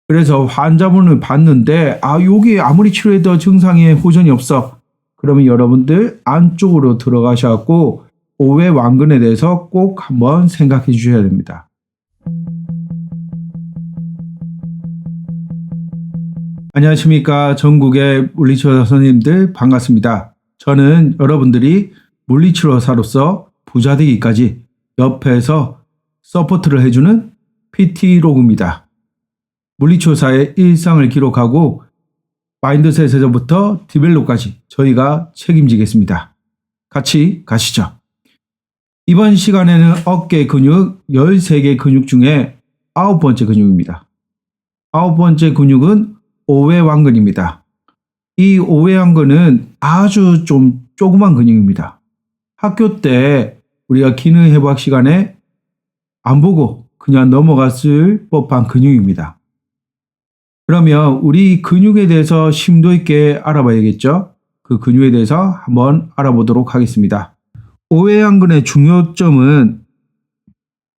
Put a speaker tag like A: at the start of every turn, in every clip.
A: 그래서 환자분을 봤는데 여기 아무리 치료해도 증상에 호전이 없어. 그러면 여러분들 안쪽으로 들어가셔갖고 오해왕근에 대해서 꼭 한번 생각해 주셔야 됩니다. 안녕하십니까. 전국의 물리치료사 선생님들 반갑습니다. 저는 여러분들이 물리치료사로서 부자되기까지 옆에서 서포트를 해주는 PT로그입니다. 물리치료사의 일상을 기록하고 마인드셋에서부터 디벨롭까지 저희가 책임지겠습니다. 같이 가시죠. 이번 시간에는 어깨 근육 13개 근육 중에 9번째 근육입니다. 9번째 근육은 오해왕근입니다. 이 오해왕근은 아주 좀 조그만 근육입니다. 학교 때 우리가 기능회복 시간에 안 보고 그냥 넘어갔을 법한 근육입니다. 그러면 우리 근육에 대해서 심도 있게 알아봐야겠죠? 그 근육에 대해서 한번 알아보도록 하겠습니다. 오해왕근의 중요점은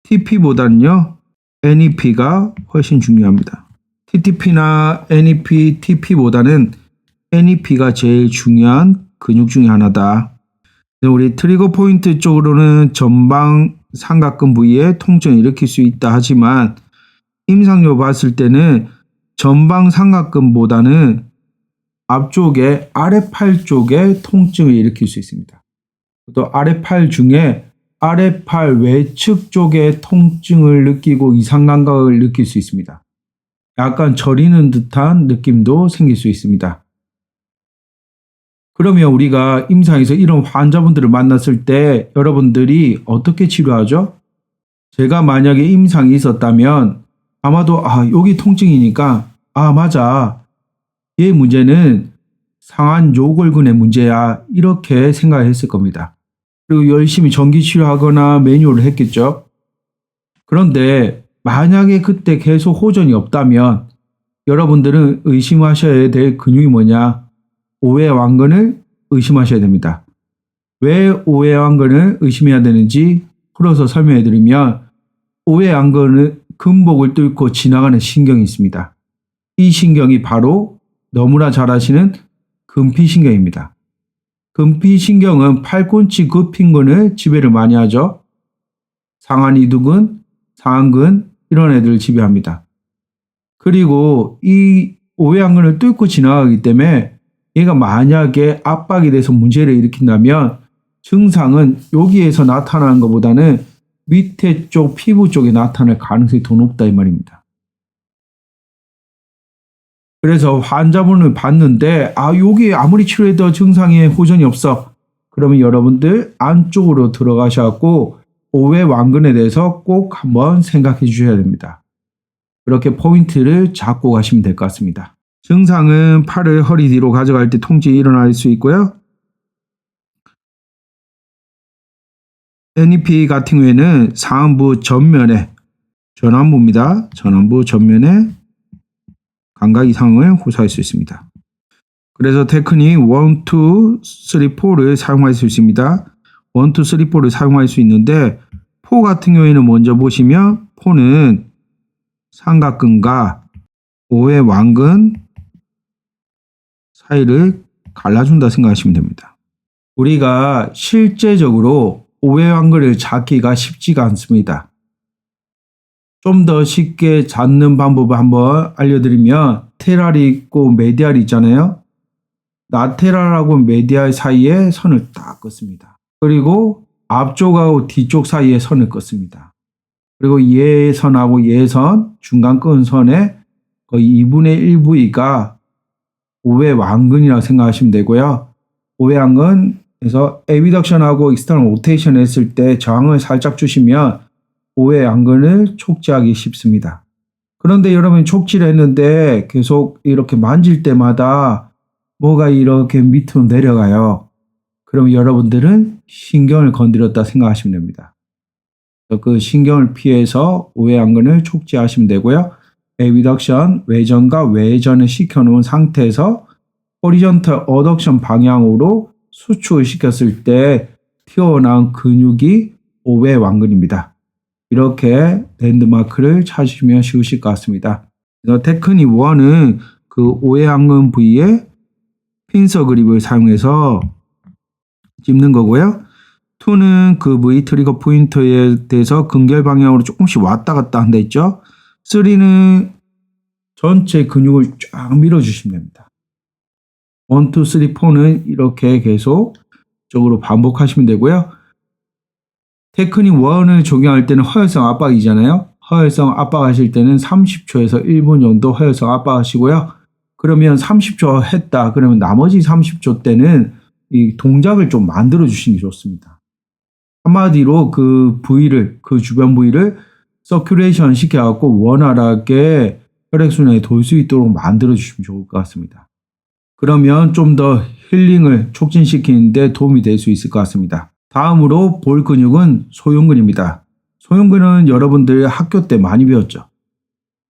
A: TP보다는요, NEP가 훨씬 중요합니다. TTP나 NEP, TP보다는 NEP가 제일 중요한 근육 중에 하나다. 우리 트리거 포인트 쪽으로는 전방 삼각근 부위에 통증을 일으킬 수 있다 하지만 임상적으로 봤을 때는 전방 삼각근보다는 앞쪽에 아래팔 쪽에 통증을 일으킬 수 있습니다. 또 아래팔 중에 아래팔 외측 쪽에 통증을 느끼고 이상 감각을 느낄 수 있습니다. 약간 저리는 듯한 느낌도 생길 수 있습니다. 그러면 우리가 임상에서 이런 환자분들을 만났을 때 여러분들이 어떻게 치료하죠? 제가 만약에 임상이 있었다면 아마도 여기 통증이니까 맞아. 얘 문제는 상한 요골근의 문제야. 이렇게 생각했을 겁니다. 그리고 열심히 전기치료하거나 매뉴얼을 했겠죠. 그런데 만약에 그때 계속 호전이 없다면 여러분들은 의심하셔야 될 근육이 뭐냐? 오해왕근을 의심하셔야 됩니다. 왜 오해왕근을 의심해야 되는지 풀어서 설명해 드리면 오해왕근은 근복을 뚫고 지나가는 신경이 있습니다. 이 신경이 바로 너무나 잘 아시는 금피신경입니다. 금피신경은 팔꿈치 급힌근을 지배를 많이 하죠. 상하이두근, 상한근 이런 애들을 지배합니다. 그리고 이 오해왕근을 뚫고 지나가기 때문에 얘가 만약에 압박이 돼서 문제를 일으킨다면 증상은 여기에서 나타나는 것보다는 밑에 쪽 피부 쪽에 나타날 가능성이 더 높다 이 말입니다. 그래서 환자분을 봤는데 여기 아무리 치료해도 증상에 호전이 없어. 그러면 여러분들 안쪽으로 들어가셔갖고 오해왕근에 대해서 꼭 한번 생각해 주셔야 됩니다. 그렇게 포인트를 잡고 가시면 될 것 같습니다. 증상은 팔을 허리 뒤로 가져갈 때 통증이 일어날 수 있고요. NEP 같은 경우에는 상안부 전면에 전완부입니다. 전완부 전면에 감각 이상을 호소할 수 있습니다. 그래서 테크닉 1, 2, 3, 4를 사용할 수 있습니다. 1, 2, 3, 4를 사용할 수 있는데 4 같은 경우에는 먼저 보시면 4는 삼각근과 오해왕근 사이를 갈라준다 생각하시면 됩니다. 우리가 실제적으로 오해왕근을 잡기가 쉽지가 않습니다. 좀 더 쉽게 잡는 방법을 한번 알려드리면 라테랄이 있고 메디알이 있잖아요. 라테랄하고 메디알 사이에 선을 딱 긋습니다. 그리고 앞쪽하고 뒤쪽 사이에 선을 긋습니다. 그리고 얘 선하고 얘 선, 중간 끈 선의 거의 2분의 1 부위가 오해왕근이라고 생각하시면 되고요. 오해왕근에서 에비덕션하고 익스터널 로테이션 했을 때 저항을 살짝 주시면 오해왕근을 촉지하기 쉽습니다. 그런데 여러분이 촉지를 했는데 계속 이렇게 만질 때마다 뭐가 이렇게 밑으로 내려가요. 그럼 여러분들은 신경을 건드렸다 생각하시면 됩니다. 그 신경을 피해서 오해왕근을 촉지하시면 되고요. 에비덕션 외전과 외전을 시켜놓은 상태에서 호리전털 어덕션 방향으로 수축을 시켰을 때 튀어나온 근육이 오해왕근입니다. 이렇게 랜드마크를 찾으시면 쉬우실 것 같습니다. 그래서 테크닉 1은 그 오해항근 부위에 핀서 그립을 사용해서 찝는 거고요. 2는 그 부위 트리거 포인터에 대해서 근결 방향으로 조금씩 왔다 갔다 한다 했죠. 3는 전체 근육을 쫙 밀어주시면 됩니다. 1, 2, 3, 4는 이렇게 계속 적으로 반복하시면 되고요. 테크닉 1을 적용할 때는 허혈성 압박이잖아요. 허혈성 압박하실 때는 30초에서 1분 정도 허혈성 압박하시고요. 그러면 30초 했다. 그러면 나머지 30초 때는 이 동작을 좀 만들어 주시는 게 좋습니다. 한마디로 그 부위를, 그 주변 부위를 서큘레이션 시켜갖고 원활하게 혈액순환이 돌 수 있도록 만들어 주시면 좋을 것 같습니다. 그러면 좀 더 힐링을 촉진시키는 데 도움이 될 수 있을 것 같습니다. 다음으로 볼 근육은 소흉근입니다. 소흉근은 여러분들 학교 때 많이 배웠죠.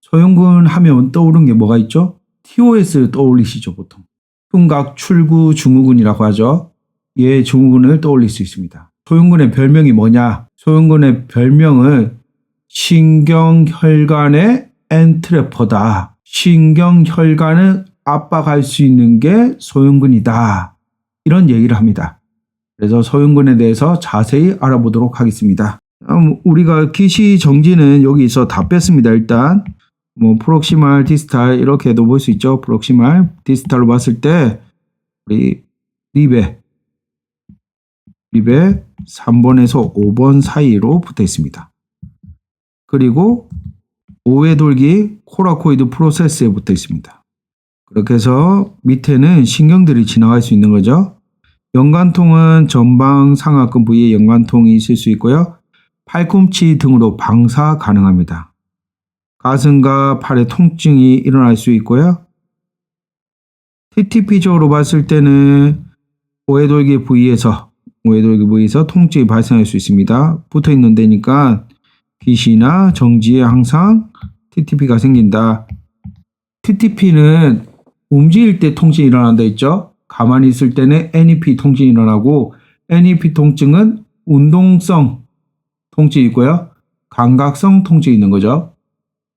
A: 소흉근 하면 떠오르는 게 뭐가 있죠? TOS를 떠올리시죠, 보통. 흉곽 출구 증후군이라고 하죠. 얘 증후군을 떠올릴 수 있습니다. 소흉근의 별명이 뭐냐? 소흉근의 별명은 신경혈관의 엔트래퍼다. 신경혈관을 압박할 수 있는 게 소흉근이다. 이런 얘기를 합니다. 그래서 소흉근에 대해서 자세히 알아보도록 하겠습니다. 우리가 기시 정지는 여기서 다 뺐습니다. 일단 프록시말, 디스탈 이렇게도 볼 수 있죠. 프록시말, 디스탈로 봤을 때 우리 립에 3번에서 5번 사이로 붙어 있습니다. 그리고 5회 돌기 코라코이드 프로세스에 붙어 있습니다. 그렇게 해서 밑에는 신경들이 지나갈 수 있는 거죠. 연관통은 전방 상하근 부위에 연관통이 있을 수 있고요. 팔꿈치 등으로 방사 가능합니다. 가슴과 팔에 통증이 일어날 수 있고요. TTP적으로 봤을 때는 오해돌기 부위에서 통증이 발생할 수 있습니다. 붙어 있는 데니까 기시나 정지에 항상 TTP가 생긴다. TTP는 움직일 때 통증이 일어난다 했죠. 가만히 있을 때는 NEP 통증이 일어나고 NEP 통증은 운동성 통증이 있고요. 감각성 통증이 있는 거죠.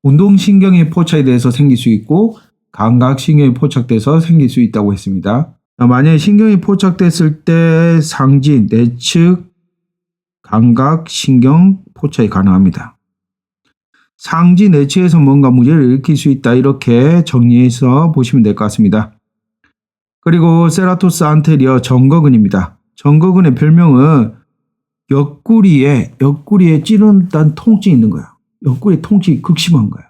A: 운동신경의 포착에 대해서 생길 수 있고 감각신경이 포착돼서 생길 수 있다고 했습니다. 만약에 신경이 포착됐을 때 상지, 내측, 감각신경 포착이 가능합니다. 상지, 내측에서 뭔가 문제를 일으킬 수 있다 이렇게 정리해서 보시면 될 것 같습니다. 그리고 세라토스 안테리어 정거근입니다. 정거근의 별명은 옆구리에 찌른다는 통증이 있는 거야. 옆구리 통증이 극심한 거야.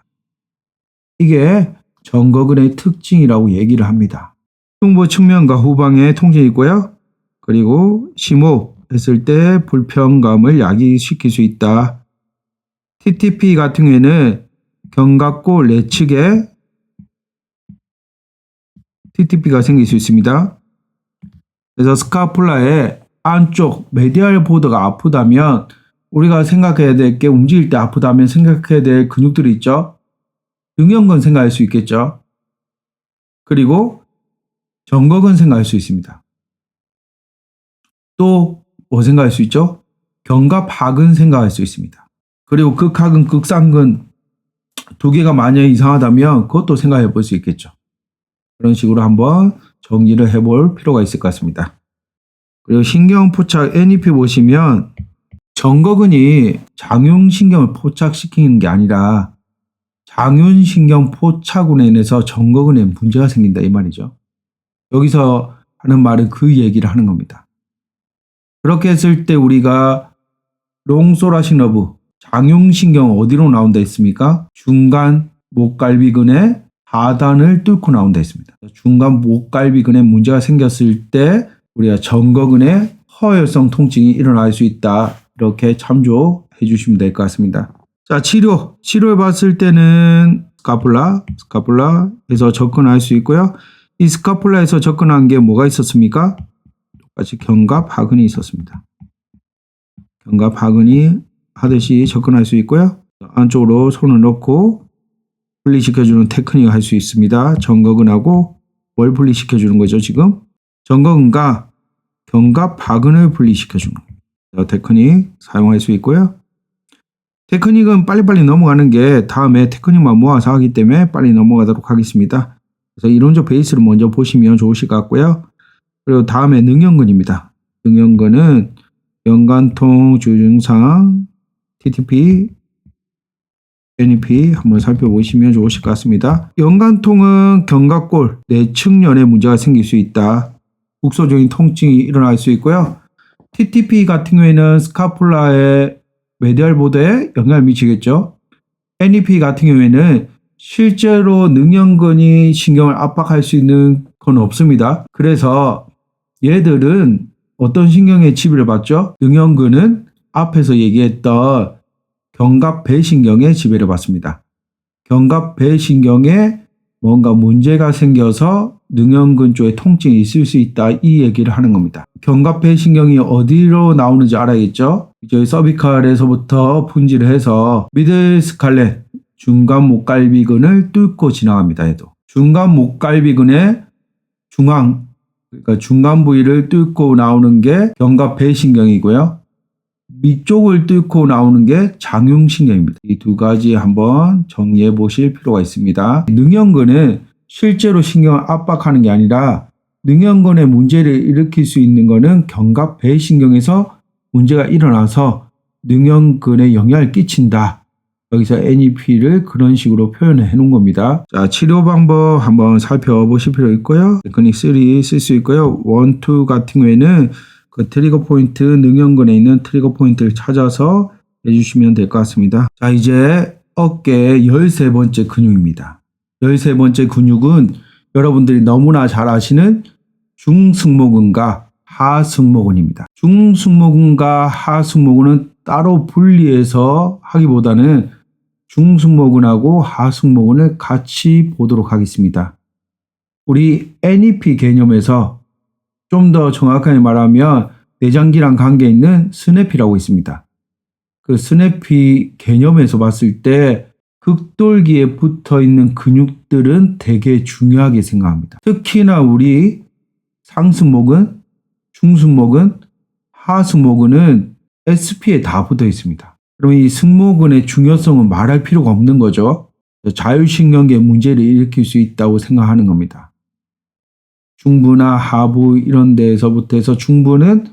A: 이게 정거근의 특징이라고 얘기를 합니다. 흉부 측면과 후방에 통증이 있고요. 그리고 심호흡했을 때 불편감을 야기시킬 수 있다. TTP 같은 경우에는 견갑골 내측에 TTP가 생길 수 있습니다. 그래서 스카폴라의 안쪽 메디알 보드가 아프다면 우리가 생각해야 될 게 움직일 때 아프다면 생각해야 될 근육들이 있죠. 등형근 생각할 수 있겠죠. 그리고 정거근 생각할 수 있습니다. 또 뭐 생각할 수 있죠? 견갑하근 생각할 수 있습니다. 그리고 극하근, 극상근 두 개가 만약에 이상하다면 그것도 생각해 볼 수 있겠죠. 그런 식으로 한번 정리를 해볼 필요가 있을 것 같습니다. 그리고 신경포착 NEP 보시면 정거근이 장윤신경을 포착시키는 게 아니라 장윤신경 포착으로 인해서 정거근에 문제가 생긴다 이 말이죠. 여기서 하는 말은 그 얘기를 하는 겁니다. 그렇게 했을 때 우리가 롱소라식 너브 장윤신경 어디로 나온다 했습니까? 중간 목갈비근의 하단을 뚫고 나온다 했습니다. 중간 목갈비근에 문제가 생겼을 때 우리가 정거근에 허혈성 통증이 일어날 수 있다. 이렇게 참조해 주시면 될 것 같습니다. 자, 치료를 봤을 때는 스카폴라에서 접근할 수 있고요. 이 스카폴라에서 접근한 게 뭐가 있었습니까? 똑같이 견갑하근이 있었습니다. 견갑하근이 하듯이 접근할 수 있고요. 안쪽으로 손을 넣고 분리시켜주는 테크닉을 할 수 있습니다. 정거근하고 뭘 분리시켜주는 거죠, 지금? 정거근과 견갑하근을 분리시켜주는 거예요. 테크닉 사용할 수 있고요. 테크닉은 빨리빨리 넘어가는 게 다음에 테크닉만 모아서 하기 때문에 빨리 넘어가도록 하겠습니다. 그래서 이론적 베이스를 먼저 보시면 좋으실 것 같고요. 그리고 다음에 능형근입니다. 능형근은 연관통 주증상 TTP, NEP 한번 살펴보시면 좋으실 것 같습니다. 연관통은 견갑골, 내측면에 문제가 생길 수 있다. 국소적인 통증이 일어날 수 있고요. TTP 같은 경우에는 스카폴라의 메디얼 보드에 영향을 미치겠죠. NEP 같은 경우에는 실제로 능형근이 신경을 압박할 수 있는 건 없습니다. 그래서 얘들은 어떤 신경에 지배를 받죠? 능형근은 앞에서 얘기했던 견갑배신경에 지배를 받습니다. 견갑배신경에 뭔가 문제가 생겨서 능형근 쪽에 통증이 있을 수 있다, 이 얘기를 하는 겁니다. 견갑배신경이 어디로 나오는지 알아야겠죠? 이제 서비칼에서부터 분지를 해서 미들 스칼렛, 중간 목갈비근을 뚫고 지나갑니다. 얘도 중간 목갈비근의 중앙, 그러니까 중간 부위를 뚫고 나오는 게 견갑배신경이고요. 밑쪽을 뚫고 나오는 게 장흉신경입니다. 이 두 가지 한번 정리해 보실 필요가 있습니다. 능형근은 실제로 신경을 압박하는 게 아니라 능형근에 문제를 일으킬 수 있는 것은 견갑배신경에서 문제가 일어나서 능형근에 영향을 끼친다. 여기서 NEP를 그런 식으로 표현을 해 놓은 겁니다. 자, 치료 방법 한번 살펴보실 필요 있고요. 테크닉 3 쓸 수 있고요. 1, 2 같은 경우에는 그 트리거 포인트, 능형근에 있는 트리거 포인트를 찾아서 해주시면 될 것 같습니다. 자, 이제 어깨의 13번째 근육입니다. 13번째 근육은 여러분들이 너무나 잘 아시는 중승모근과 하승모근입니다. 중승모근과 하승모근은 따로 분리해서 하기보다는 중승모근하고 하승모근을 같이 보도록 하겠습니다. 우리 NEP 개념에서 좀 더 정확하게 말하면 내장기랑 관계 있는 스냅이라고 있습니다. 그 스냅이 개념에서 봤을 때 극돌기에 붙어 있는 근육들은 되게 중요하게 생각합니다. 특히나 우리 상승모근, 중승모근, 하승모근은 SP에 다 붙어 있습니다. 그럼 이 승모근의 중요성은 말할 필요가 없는 거죠. 자율신경계에 문제를 일으킬 수 있다고 생각하는 겁니다. 중부나 하부 이런 데에서부터 해서 중부는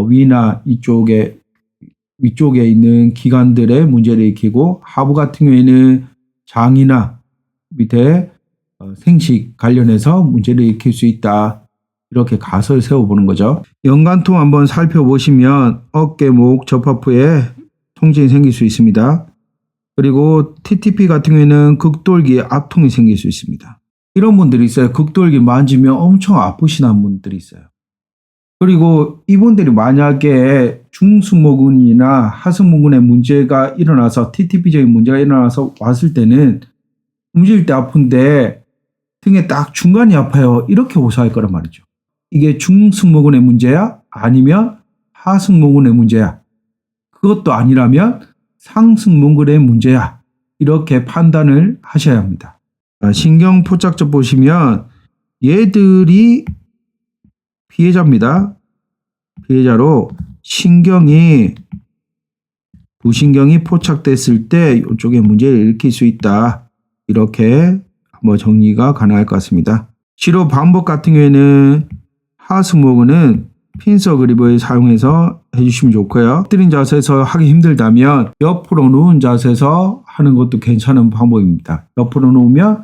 A: 위나 위쪽에 있는 기관들의 문제를 일으키고, 하부 같은 경우에는 장이나 밑에 생식 관련해서 문제를 일으킬 수 있다. 이렇게 가설을 세워보는 거죠. 연관통 한번 살펴보시면 어깨, 목, 접합부에 통증이 생길 수 있습니다. 그리고 TTP 같은 경우에는 극돌기에 압통이 생길 수 있습니다. 이런 분들이 있어요. 극돌기 만지면 엄청 아프시는 분들이 있어요. 그리고 이분들이 만약에 중승모근이나 하승모근에 문제가 일어나서 TTP적인 문제가 일어나서 왔을 때는 움직일 때 아픈데 등에 딱 중간이 아파요. 이렇게 호소할 거란 말이죠. 이게 중승모근의 문제야? 아니면 하승모근의 문제야? 그것도 아니라면 상승모근의 문제야? 이렇게 판단을 하셔야 합니다. 신경 포착점 보시면 얘들이 피해자입니다. 피해자로 부신경이 포착됐을 때 이쪽에 문제를 일으킬 수 있다. 이렇게 한번 정리가 가능할 것 같습니다. 치료 방법 같은 경우에는 하승모근은 핀서 그립을 사용해서 해주시면 좋고요. 엎드린 자세에서 하기 힘들다면 옆으로 누운 자세에서 하는 것도 괜찮은 방법입니다. 옆으로 누우면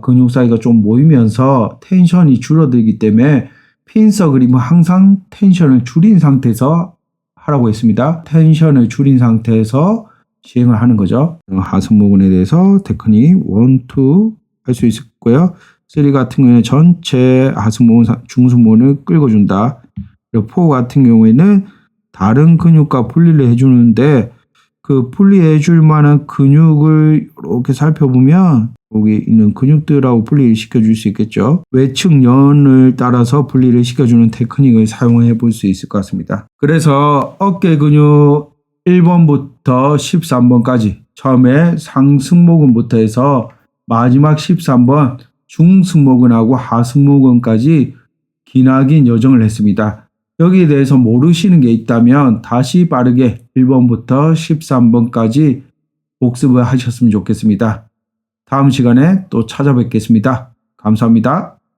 A: 근육 사이가 좀 모이면서 텐션이 줄어들기 때문에 핀서 그립은 항상 텐션을 줄인 상태에서 하라고 했습니다. 텐션을 줄인 상태에서 시행을 하는 거죠. 하승모근에 대해서 테크닉 1, 2 할 수 있고요. 3 같은 경우에는 전체 하승모근, 중승모근을 끌어준다. 그리고 4 같은 경우에는 다른 근육과 분리를 해주는데 그 분리해줄 만한 근육을 이렇게 살펴보면 여기 있는 근육들하고 분리를 시켜줄 수 있겠죠. 외측면을 따라서 분리를 시켜주는 테크닉을 사용해 볼 수 있을 것 같습니다. 그래서 어깨 근육 1번부터 13번까지 처음에 상승모근부터 해서 마지막 13번 중승모근하고 하승모근까지 기나긴 여정을 했습니다. 여기에 대해서 모르시는 게 있다면 다시 빠르게 1번부터 13번까지 복습을 하셨으면 좋겠습니다. 다음 시간에 또 찾아뵙겠습니다. 감사합니다.